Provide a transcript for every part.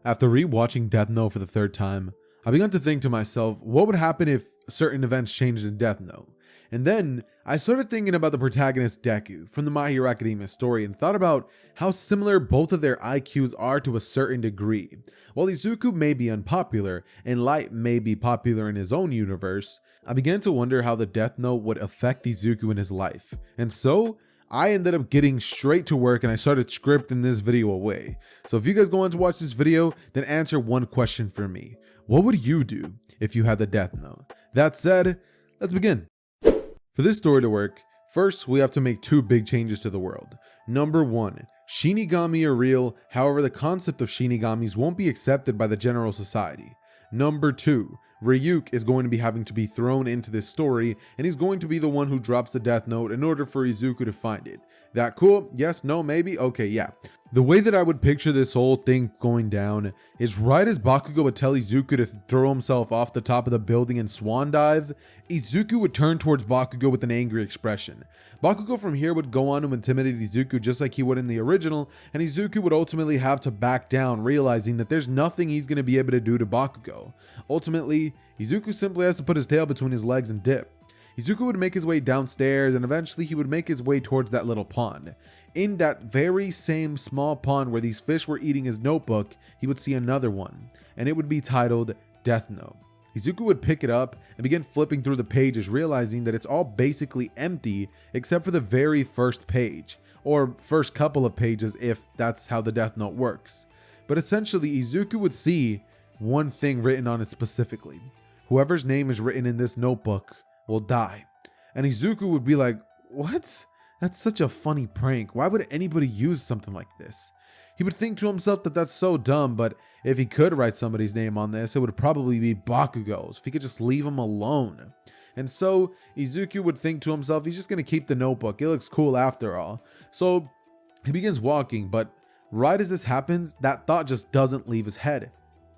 After rewatching Death Note for the third time, I began to think to myself, what would happen if certain events changed in Death Note? And then I started thinking about the protagonist Deku from the My Hero Academia story and thought about how similar both of their IQs are to a certain degree. While Izuku may be unpopular and Light may be popular in his own universe, I began to wonder how the Death Note would affect Izuku in his life. And so I ended up getting straight to work and I started scripting this video away. So if you guys go on to watch this video, then answer one question for me. What would you do if you had the Death Note? That said, let's begin. For this story to work, first we have to make two big changes to the world. Number one, Shinigami are real, however the concept of Shinigamis won't be accepted by the general society. Number two, Ryuk is going to be having to be thrown into this story and he's going to be the one who drops the Death Note in order for Izuku to find it. That cool? Yes? No? Maybe? Okay, yeah. The way that I would picture this whole thing going down is right as Bakugo would tell Izuku to throw himself off the top of the building and swan dive, Izuku would turn towards Bakugo with an angry expression. Bakugo from here would go on to intimidate Izuku just like he would in the original, and Izuku would ultimately have to back down, realizing that there's nothing he's going to be able to do to Bakugo. Ultimately, Izuku simply has to put his tail between his legs and dip. Izuku would make his way downstairs and eventually he would make his way towards that little pond. In that very same small pond where these fish were eating his notebook, he would see another one, and it would be titled Death Note. Izuku would pick it up and begin flipping through the pages, realizing that it's all basically empty except for the very first page, or first couple of pages if that's how the Death Note works. But essentially, Izuku would see one thing written on it specifically. Whoever's name is written in this notebook will die. And Izuku would be like, what? That's such a funny prank. Why would anybody use something like this? He would think to himself that that's so dumb, but if he could write somebody's name on this, it would probably be Bakugo's, if he could just leave him alone. And so Izuku would think to himself, he's just going to keep the notebook. It looks cool after all. So he begins walking, but right as this happens, that thought just doesn't leave his head.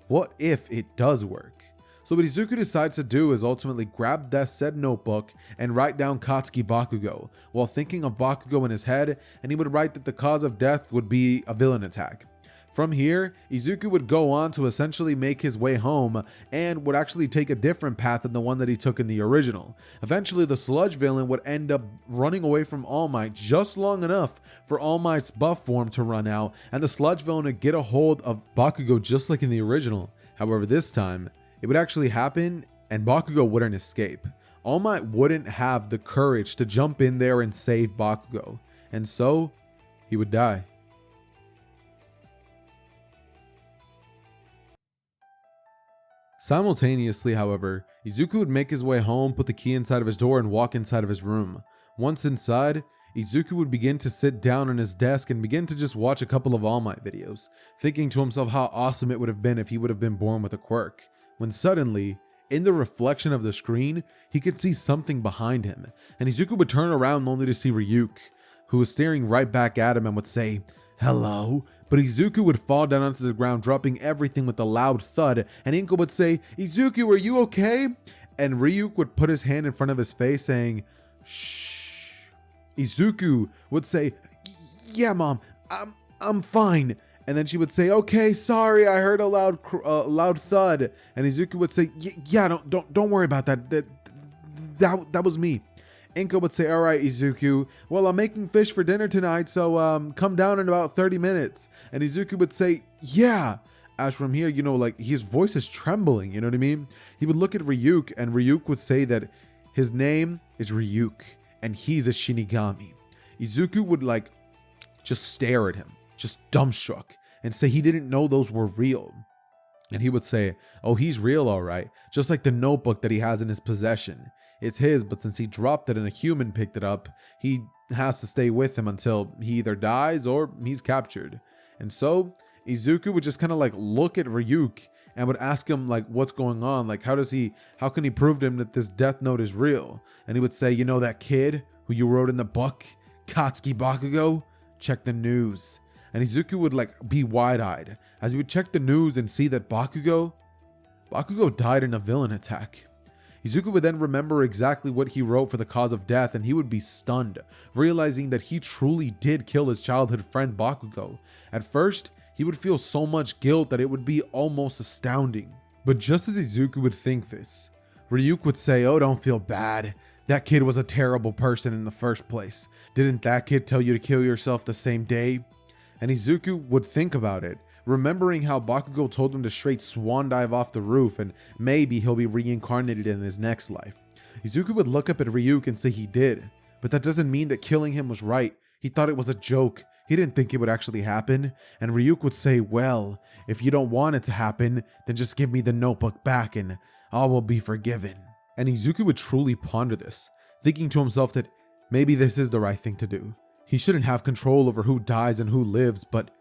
What if it does work? So what Izuku decides to do is ultimately grab that said notebook and write down Katsuki Bakugo while thinking of Bakugo in his head, and he would write that the cause of death would be a villain attack. From here, Izuku would go on to essentially make his way home and would actually take a different path than the one that he took in the original. Eventually, the sludge villain would end up running away from All Might just long enough for All Might's buff form to run out, and the sludge villain would get a hold of Bakugo just like in the original. However, this time, it would actually happen and Bakugo wouldn't escape. All Might wouldn't have the courage to jump in there and save Bakugo, and so he would die. Simultaneously, however, Izuku would make his way home, put the key inside of his door, and walk inside of his room. Once inside, Izuku would begin to sit down on his desk and begin to just watch a couple of All Might videos, thinking to himself how awesome it would have been if he would have been born with a quirk. When suddenly, in the reflection of the screen, he could see something behind him, and Izuku would turn around only to see Ryuk, who was staring right back at him and would say, "Hello?" But Izuku would fall down onto the ground, dropping everything with a loud thud, and Inko would say, "Izuku, are you okay?" And Ryuk would put his hand in front of his face saying, "Shh." Izuku would say, "Yeah, Mom, I'm fine." And then she would say, "Okay, sorry, I heard a loud thud." And Izuku would say, "Yeah, don't worry about that. That was me." Inko would say, "All right, Izuku. Well, I'm making fish for dinner tonight, so come down in about 30 minutes." And Izuku would say, "Yeah." As from here, like his voice is trembling. You know what I mean? He would look at Ryuk, and Ryuk would say that his name is Ryuk, and he's a Shinigami. Izuku would just stare at him, just dumbstruck, and say he didn't know those were real. And he would say, "Oh, he's real, all right. Just like the notebook that he has in his possession. It's his, but since he dropped it and a human picked it up, he has to stay with him until he either dies or he's captured." And so Izuku would just kind of look at Ryuk and would ask him what's going on? How can he prove to him that this Death Note is real? And he would say, that kid who you wrote in the book, Katsuki Bakugo? Check the news. And Izuku would be wide-eyed as he would check the news and see that Bakugo died in a villain attack. Izuku would then remember exactly what he wrote for the cause of death, and he would be stunned, realizing that he truly did kill his childhood friend Bakugo. At first, he would feel so much guilt that it would be almost astounding. But just as Izuku would think this, Ryuk would say, "Oh, don't feel bad. That kid was a terrible person in the first place. Didn't that kid tell you to kill yourself the same day?" And Izuku would think about it, remembering how Bakugo told him to straight swan dive off the roof and maybe he'll be reincarnated in his next life. Izuku would look up at Ryuk and say he did, but that doesn't mean that killing him was right. He thought it was a joke. He didn't think it would actually happen. And Ryuk would say, "Well, if you don't want it to happen, then just give me the notebook back and all will be forgiven." And Izuku would truly ponder this, thinking to himself that maybe this is the right thing to do. He shouldn't have control over who dies and who lives, but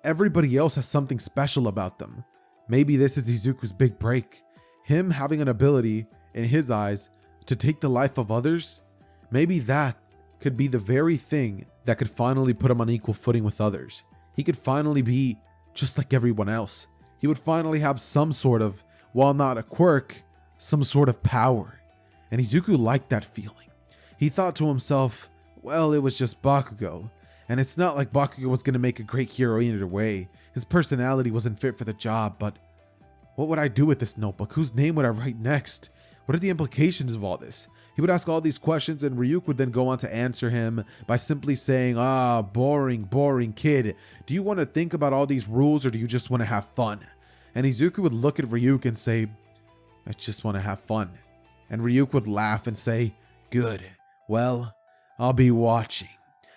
everybody else has something special about them. Maybe this is Izuku's big break. Him having an ability, in his eyes, to take the life of others. Maybe that could be the very thing that could finally put him on equal footing with others. He could finally be just like everyone else. He would finally have some sort of, while not a quirk, some sort of power. And Izuku liked that feeling. He thought to himself, well, it was just Bakugo. And it's not like Bakugo was going to make a great hero either way. His personality wasn't fit for the job, but what would I do with this notebook? Whose name would I write next? What are the implications of all this? He would ask all these questions and Ryuk would then go on to answer him by simply saying, boring kid. Do you want to think about all these rules or do you just want to have fun? And Izuku would look at Ryuk and say, I just want to have fun. And Ryuk would laugh and say, good. Well, I'll be watching.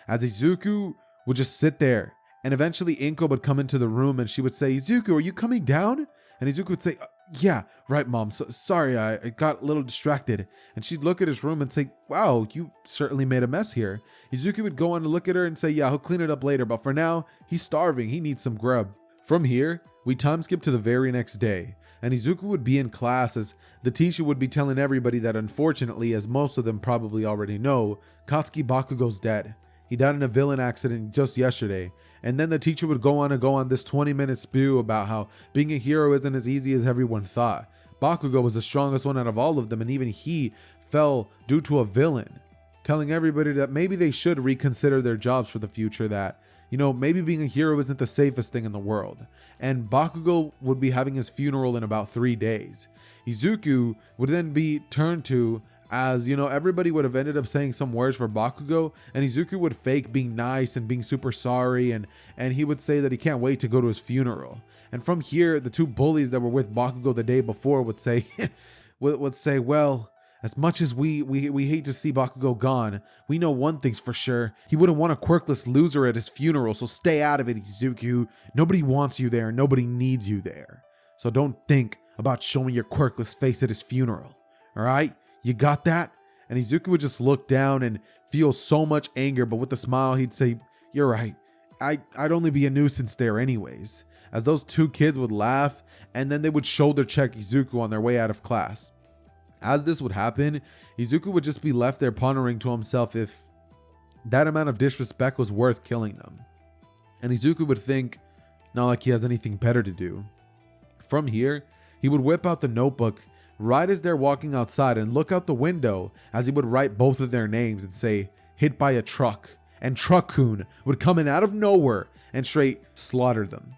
As Izuku would just sit there and eventually Inko would come into the room and she would say, Izuku, are you coming down? And Izuku would say, yeah, right, Mom. Sorry, I got a little distracted. And she'd look at his room and say, wow, you certainly made a mess here. Izuku would go on to look at her and say, yeah, he'll clean it up later. But for now, he's starving. He needs some grub. From here, we time skip to the very next day. And Izuku would be in class as the teacher would be telling everybody that unfortunately, as most of them probably already know, Katsuki Bakugo's dead. He died in a villain accident just yesterday. And then the teacher would go on this 20-minute spew about how being a hero isn't as easy as everyone thought. Bakugo was the strongest one out of all of them, and even he fell due to a villain, telling everybody that maybe they should reconsider their jobs for the future, that, you know, maybe being a hero isn't the safest thing in the world. And Bakugo would be having his funeral in about 3 days. Izuku would then be turned to, as you know, everybody would have ended up saying some words for Bakugo, and Izuku would fake being nice and being super sorry, and he would say that he can't wait to go to his funeral. And from here, the two bullies that were with Bakugo the day before would say, well, as much as we hate to see Bakugo gone, we know one thing's for sure. He wouldn't want a quirkless loser at his funeral, so stay out of it, Izuku. Nobody wants you there, nobody needs you there. So don't think about showing your quirkless face at his funeral, all right? You got that? And Izuku would just look down and feel so much anger, but with a smile, he'd say, you're right. I'd only be a nuisance there anyways. As those two kids would laugh, and then they would shoulder check Izuku on their way out of class. As this would happen, Izuku would just be left there pondering to himself if that amount of disrespect was worth killing them. And Izuku would think, not like he has anything better to do. From here, he would whip out the notebook right as they're walking outside and look out the window as he would write both of their names and say, hit by a truck. And Truck-kun would come in out of nowhere and straight slaughter them.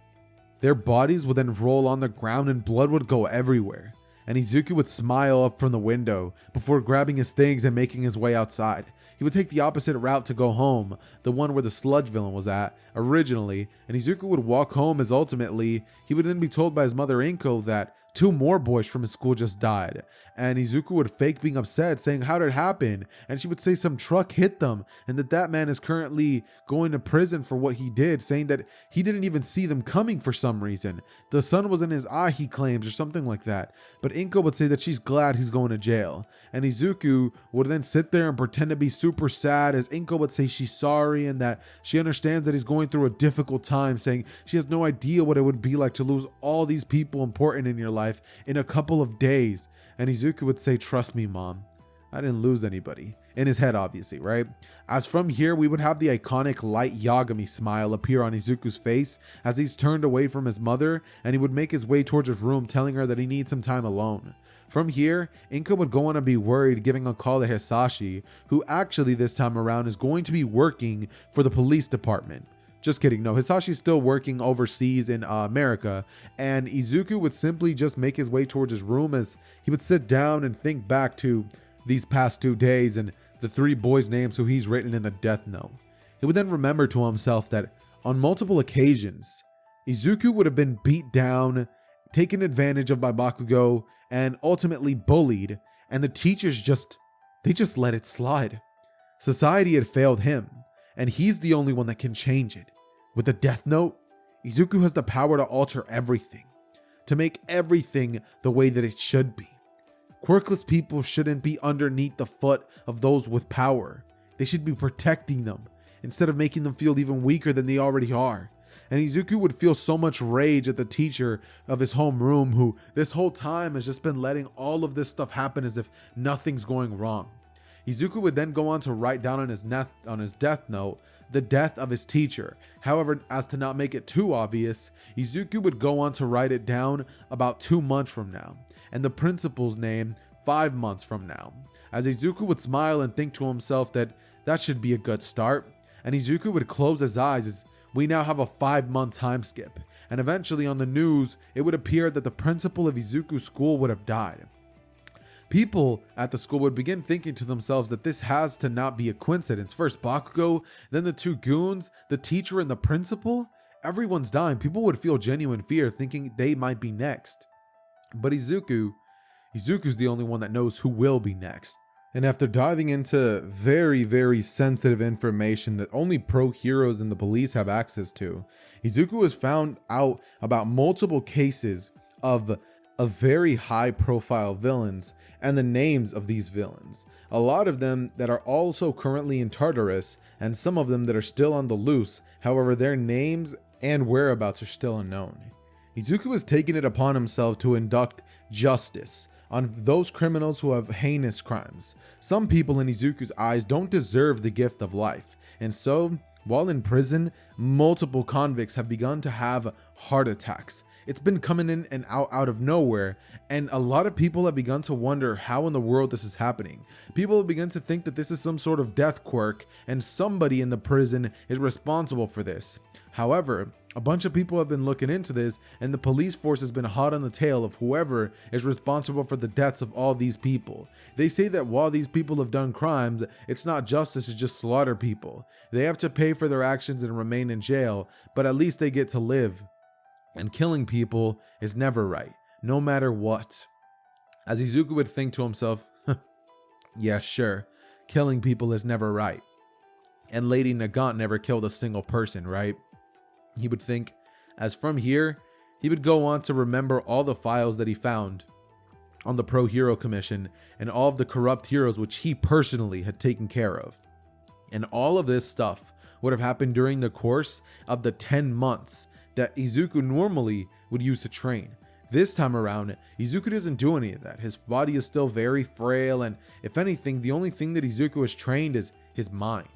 Their bodies would then roll on the ground and blood would go everywhere. And Izuku would smile up from the window before grabbing his things and making his way outside. He would take the opposite route to go home, the one where the sludge villain was at originally, and Izuku would walk home as ultimately he would then be told by his mother Inko that 2 more boys from his school just died. And Izuku would fake being upset, saying, how did it happen? And she would say some truck hit them and that man is currently going to prison for what he did, saying that he didn't even see them coming for some reason. The sun was in his eye, he claims, or something like that. But Inko would say that she's glad he's going to jail. And Izuku would then sit there and pretend to be super sad as Inko would say she's sorry and that she understands that he's going through a difficult time, saying she has no idea what it would be like to lose all these people important in your life in a couple of days. And Izuku would say, trust me, Mom, I didn't lose anybody. In his head, obviously, right? As from here, we would have the iconic light Yagami smile appear on Izuku's face as he's turned away from his mother, and he would make his way towards his room, telling her that he needs some time alone. From here, Inko would go on to be worried, giving a call to Hisashi, who actually this time around is going to be working for the police department. Just kidding. No, Hisashi's still working overseas in America, and Izuku would simply just make his way towards his room as he would sit down and think back to these past 2 days and the 3 boys' names who he's written in the death note. He would then remember to himself that on multiple occasions, Izuku would have been beat down, taken advantage of by Bakugo, and ultimately bullied, and the teachers just let it slide. Society had failed him, and he's the only one that can change it. With the death note, Izuku has the power to alter everything, to make everything the way that it should be. Quirkless people shouldn't be underneath the foot of those with power. They should be protecting them, instead of making them feel even weaker than they already are. And Izuku would feel so much rage at the teacher of his homeroom who this whole time has just been letting all of this stuff happen as if nothing's going wrong. Izuku would then go on to write down on his death note the death of his teacher. However, as to not make it too obvious, Izuku would go on to write it down about 2 months from now, and the principal's name 5 months from now. As Izuku would smile and think to himself that should be a good start, and Izuku would close his eyes as we now have a 5-month time skip, and eventually on the news, it would appear that the principal of Izuku's school would have died. People at the school would begin thinking to themselves that this has to not be a coincidence. First Bakugo, then the 2 goons, the teacher and the principal. Everyone's dying. People would feel genuine fear thinking they might be next. But Izuku's the only one that knows who will be next. And after diving into very, very sensitive information that only pro heroes and the police have access to, Izuku has found out about multiple cases of very high profile villains and the names of these villains. A lot of them that are also currently in Tartarus and some of them that are still on the loose. However, their names and whereabouts are still unknown. Izuku has taken it upon himself to induct justice on those criminals who have heinous crimes. Some people in Izuku's eyes don't deserve the gift of life, and so, while in prison, multiple convicts have begun to have heart attacks. It's been coming in and out of nowhere, and a lot of people have begun to wonder how in the world this is happening. People have begun to think that this is some sort of death quirk, and somebody in the prison is responsible for this. However, a bunch of people have been looking into this, and the police force has been hot on the tail of whoever is responsible for the deaths of all these people. They say that while these people have done crimes, it's not justice to just slaughter people. They have to pay for their actions and remain in jail, but at least they get to live. And killing people is never right, no matter what. As Izuku would think to himself, yeah, sure, killing people is never right. And Lady Nagant never killed a single person, right? He would think, as from here, he would go on to remember all the files that he found on the Pro Hero Commission and all of the corrupt heroes which he personally had taken care of. And all of this stuff would have happened during the course of the 10 months that Izuku normally would use to train. This time around, Izuku doesn't do any of that. His body is still very frail, and if anything, the only thing that Izuku has trained is his mind.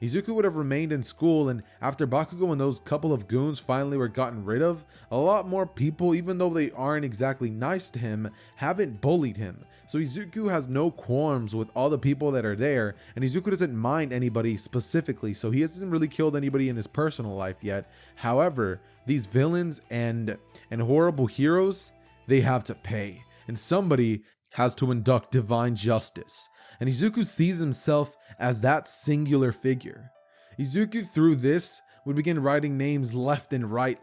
Izuku would have remained in school, and after Bakugo and those couple of goons finally were gotten rid of, a lot more people, even though they aren't exactly nice to him, haven't bullied him. So Izuku has no qualms with all the people that are there, and Izuku doesn't mind anybody specifically, so he hasn't really killed anybody in his personal life yet. However, these villains and horrible heroes, they have to pay, and somebody has to induct divine justice. And Izuku sees himself as that singular figure. Izuku through this would begin writing names left and right,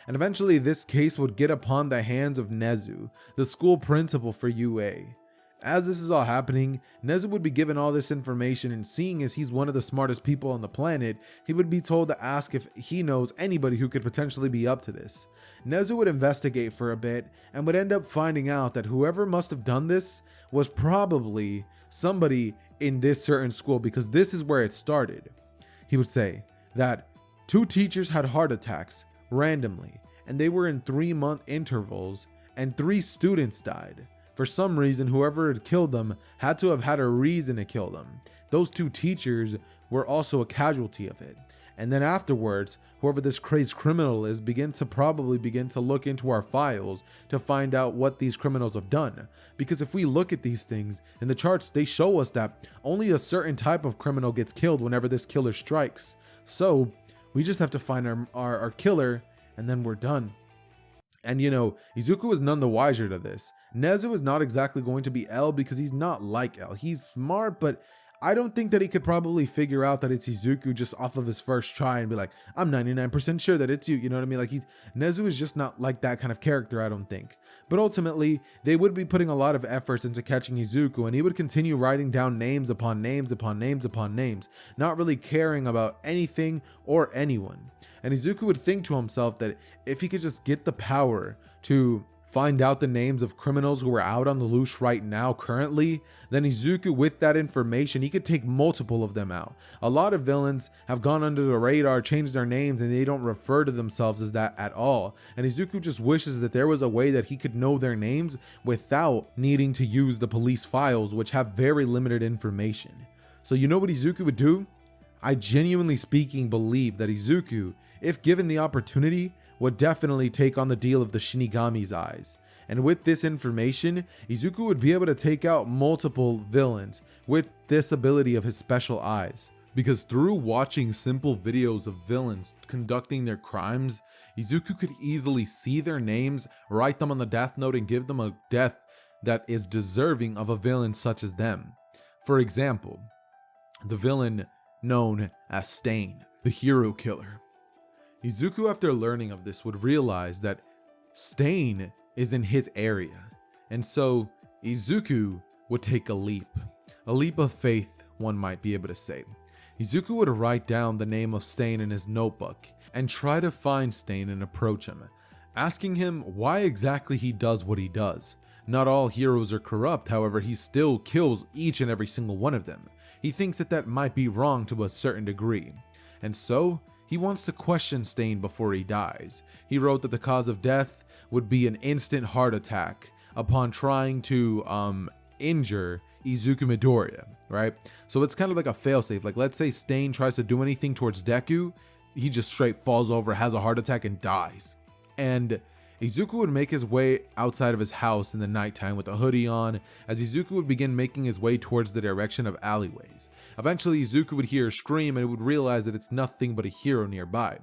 and eventually this case would get upon the hands of Nezu, the school principal for UA. As this is all happening, Nezu would be given all this information, and seeing as he's one of the smartest people on the planet, he would be told to ask if he knows anybody who could potentially be up to this. Nezu would investigate for a bit and would end up finding out that whoever must have done this was probably somebody in this certain school, because this is where it started. He would say that 2 teachers had heart attacks randomly, and they were in 3-month intervals, and 3 students died. For some reason, whoever had killed them had to have had a reason to kill them. Those 2 teachers were also a casualty of it. And then afterwards, whoever this crazed criminal is begin to look into our files to find out what these criminals have done. Because if we look at these things in the charts, they show us that only a certain type of criminal gets killed whenever this killer strikes. So We just have to find our killer, and then we're done. And Izuku is none the wiser to this. Nezu is not exactly going to be L because he's not like L. He's smart, but I don't think that he could probably figure out that it's Izuku just off of his first try and be like, I'm 99% sure that it's you. You know what I mean? Like Nezu is just not like that kind of character, I don't think. But ultimately, they would be putting a lot of efforts into catching Izuku, and he would continue writing down names upon names upon names upon names, not really caring about anything or anyone. And Izuku would think to himself that if he could just get the power to find out the names of criminals who are out on the loose right now currently, then Izuku, with that information, he could take multiple of them out. A lot of villains have gone under the radar, changed their names, and they don't refer to themselves as that at all. And Izuku just wishes that there was a way that he could know their names without needing to use the police files, which have very limited information. So you know what Izuku would do? I genuinely speaking believe that Izuku, if given the opportunity, would definitely take on the deal of the Shinigami's eyes. And with this information, Izuku would be able to take out multiple villains with this ability of his special eyes. Because through watching simple videos of villains conducting their crimes, Izuku could easily see their names, write them on the death note, and give them a death that is deserving of a villain such as them. For example, the villain known as Stain, the hero killer. Izuku, after learning of this, would realize that Stain is in his area, and so Izuku would take a leap of faith, one might be able to say. Izuku would write down the name of Stain in his notebook and try to find Stain and approach him, asking him why exactly he does what he does. Not all heroes are corrupt, however, he still kills each and every single one of them. He thinks that might be wrong to a certain degree, and so he wants to question Stain before he dies. He wrote that the cause of death would be an instant heart attack upon trying to injure Izuku Midoriya, right? So it's kind of like a failsafe. Like, let's say Stain tries to do anything towards Deku, he just straight falls over, has a heart attack, and dies. And Izuku would make his way outside of his house in the nighttime with a hoodie on, as Izuku would begin making his way towards the direction of alleyways. Eventually, Izuku would hear a scream and would realize that it's nothing but a hero nearby.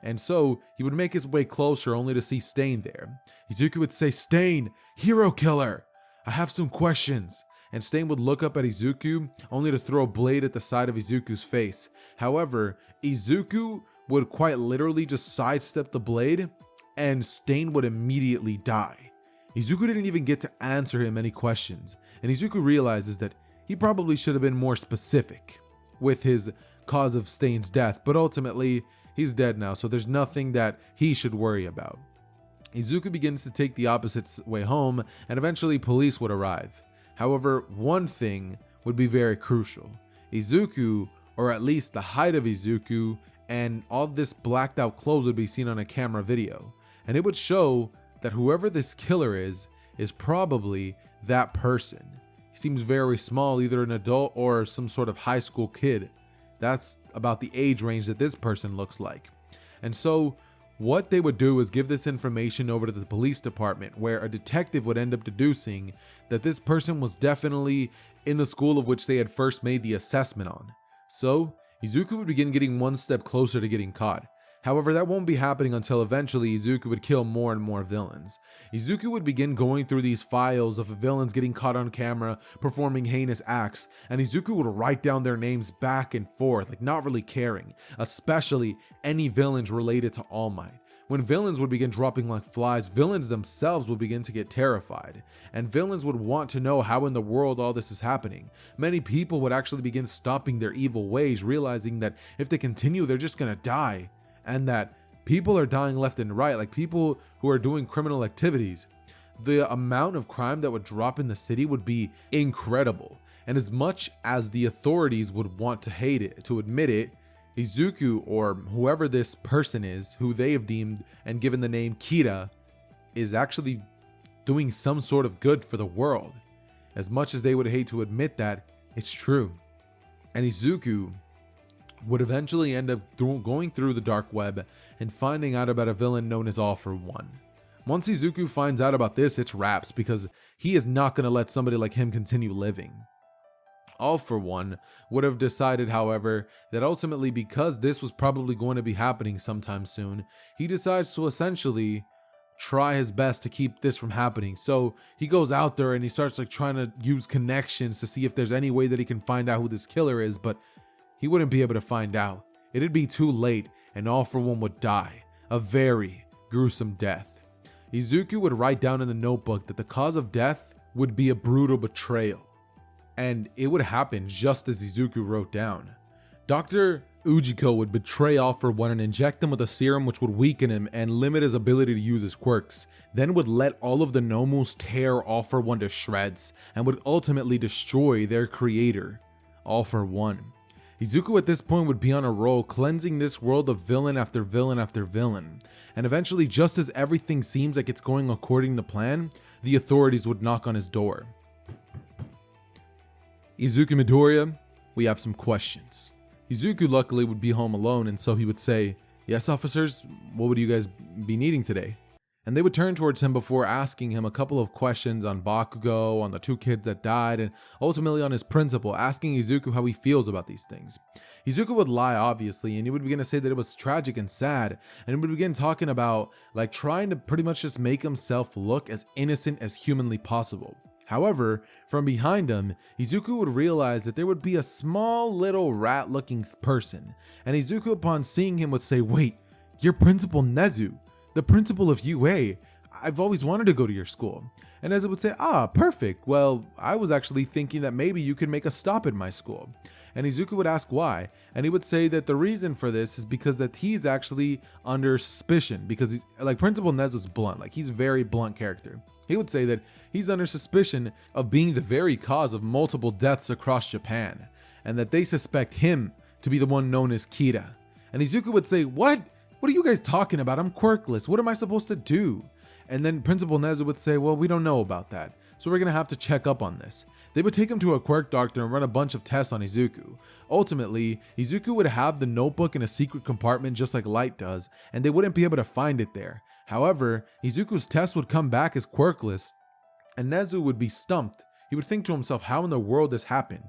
And so, he would make his way closer only to see Stain there. Izuku would say, "Stain, hero killer, I have some questions." And Stain would look up at Izuku, only to throw a blade at the side of Izuku's face. However, Izuku would quite literally just sidestep the blade, and Stain would immediately die. Izuku didn't even get to answer him any questions, and Izuku realizes that he probably should have been more specific with his cause of Stain's death, but ultimately, he's dead now, so there's nothing that he should worry about. Izuku begins to take the opposite way home, and eventually police would arrive. However, one thing would be very crucial. Izuku, or at least the height of Izuku, and all this blacked out clothes would be seen on a camera video. And it would show that whoever this killer is probably that person. He seems very small, either an adult or some sort of high school kid. That's about the age range that this person looks like. And so what they would do is give this information over to the police department, where a detective would end up deducing that this person was definitely in the school of which they had first made the assessment on. So Izuku would begin getting one step closer to getting caught. However, that won't be happening until eventually Izuku would kill more and more villains. Izuku would begin going through these files of villains getting caught on camera, performing heinous acts, and Izuku would write down their names back and forth, like not really caring, especially any villains related to All Might. When villains would begin dropping like flies, villains themselves would begin to get terrified, and villains would want to know how in the world all this is happening. Many people would actually begin stopping their evil ways, realizing that if they continue, they're just gonna die. And that people are dying left and right, like people who are doing criminal activities. The amount of crime that would drop in the city would be incredible. And as much as the authorities would want to hate it, to admit it, Izuku, or whoever this person is, who they have deemed and given the name Kira, is actually doing some sort of good for the world. As much as they would hate to admit that, it's true. And Izuku would eventually end up going through the dark web and finding out about a villain known as All for One. Once Izuku finds out about this, it's wraps, because he is not going to let somebody like him continue living. All for One would have decided, however, that ultimately, because this was probably going to be happening sometime soon, he decides to essentially try his best to keep this from happening. So he goes out there and he starts like trying to use connections to see if there's any way that he can find out who this killer is, but he wouldn't be able to find out. It'd be too late, and All for One would die a very gruesome death. Izuku would write down in the notebook that the cause of death would be a brutal betrayal. And it would happen just as Izuku wrote down. Dr. Ujiko would betray All for One and inject him with a serum which would weaken him and limit his ability to use his quirks, then would let all of the Nomus tear All for One to shreds and would ultimately destroy their creator, All for One. Izuku at this point would be on a roll, cleansing this world of villain after villain after villain, and eventually, just as everything seems like it's going according to plan, the authorities would knock on his door. Izuku Midoriya, we have some questions. Izuku luckily would be home alone, and so he would say, "Yes, officers, what would you guys be needing today?" And they would turn towards him before asking him a couple of questions on Bakugo, on the two kids that died, and ultimately on his principal, asking Izuku how he feels about these things. Izuku would lie, obviously, and he would begin to say that it was tragic and sad, and he would begin talking about like trying to pretty much just make himself look as innocent as humanly possible. However, from behind him, Izuku would realize that there would be a small little rat-looking person, and Izuku upon seeing him would say, "Wait, you're Principal Nezu, the principal of UA. I've always wanted to go to your school." And Nezu would say, "Ah, perfect. Well, I was actually thinking that maybe you could make a stop at my school." And Izuku would ask why, and he would say that the reason for this is because that he's actually under suspicion, because he's like Principal Nezu's blunt, like he's a very blunt character. He would say that he's under suspicion of being the very cause of multiple deaths across Japan, and that they suspect him to be the one known as Kira. And Izuku would say, What are you guys talking about? I'm quirkless. What am I supposed to do?" And then Principal Nezu would say, "Well, we don't know about that, so we're gonna have to check up on this." They would take him to a quirk doctor and run a bunch of tests on Izuku. Ultimately, Izuku would have the notebook in a secret compartment just like Light does, and they wouldn't be able to find it there. However, Izuku's test would come back as quirkless, and Nezu would be stumped. He would think to himself, how in the world this happened?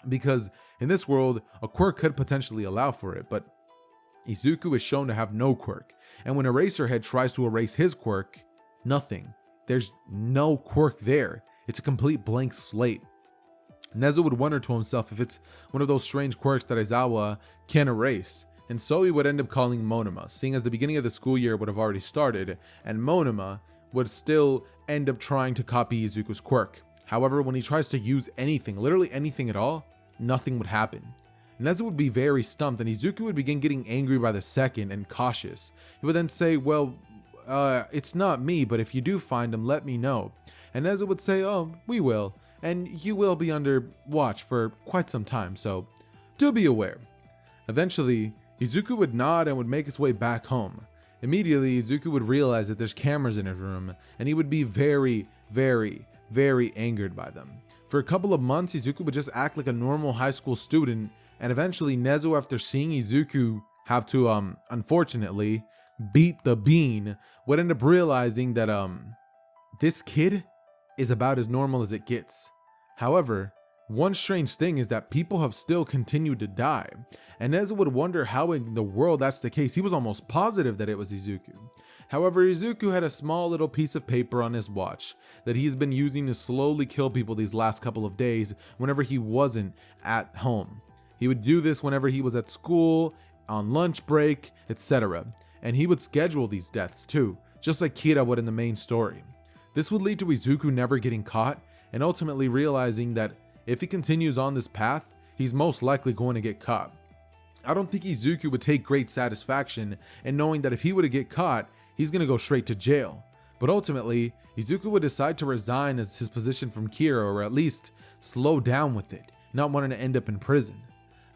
Because in this world, a quirk could potentially allow for it, but Izuku is shown to have no quirk. And when Eraserhead tries to erase his quirk, nothing. There's no quirk there. It's a complete blank slate. Nezu would wonder to himself if it's one of those strange quirks that Aizawa can erase. And so he would end up calling Monoma, seeing as the beginning of the school year would have already started, and Monoma would still end up trying to copy Izuku's quirk. However, when he tries to use anything, literally anything at all, nothing would happen. Nezu would be very stumped, and Izuku would begin getting angry by the second and cautious. He would then say, "Well, it's not me, but if you do find him, let me know." And Nezu would say, "Oh, we will, and you will be under watch for quite some time, so do be aware." Eventually, Izuku would nod and would make his way back home. Immediately, Izuku would realize that there's cameras in his room, and he would be very, very, very angered by them. For a couple of months, Izuku would just act like a normal high school student, and eventually Nezu, after seeing Izuku have to, unfortunately, beat the bean, would end up realizing that, this kid is about as normal as it gets. However, one strange thing is that people have still continued to die, and Nezu would wonder how in the world that's the case. He was almost positive that it was Izuku. However, Izuku had a small little piece of paper on his watch that he's been using to slowly kill people these last couple of days whenever he wasn't at home. He would do this whenever he was at school, on lunch break, etc. And he would schedule these deaths too, just like Kira would in the main story. This would lead to Izuku never getting caught, and ultimately realizing that if he continues on this path, he's most likely going to get caught. I don't think Izuku would take great satisfaction in knowing that if he were to get caught, he's going to go straight to jail. But ultimately, Izuku would decide to resign as his position from Kira, or at least slow down with it, not wanting to end up in prison.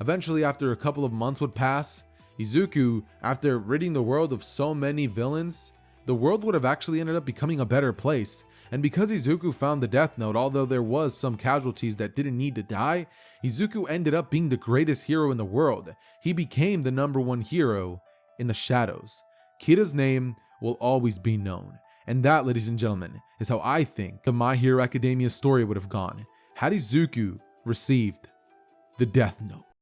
Eventually, after a couple of months would pass, Izuku, after ridding the world of so many villains, the world would have actually ended up becoming a better place. And because Izuku found the Death Note, although there was some casualties that didn't need to die, Izuku ended up being the greatest hero in the world. He became the #1 hero in the shadows. Kira's name will always be known. And that, ladies and gentlemen, is how I think the My Hero Academia story would have gone. Had Izuku received the Death Note.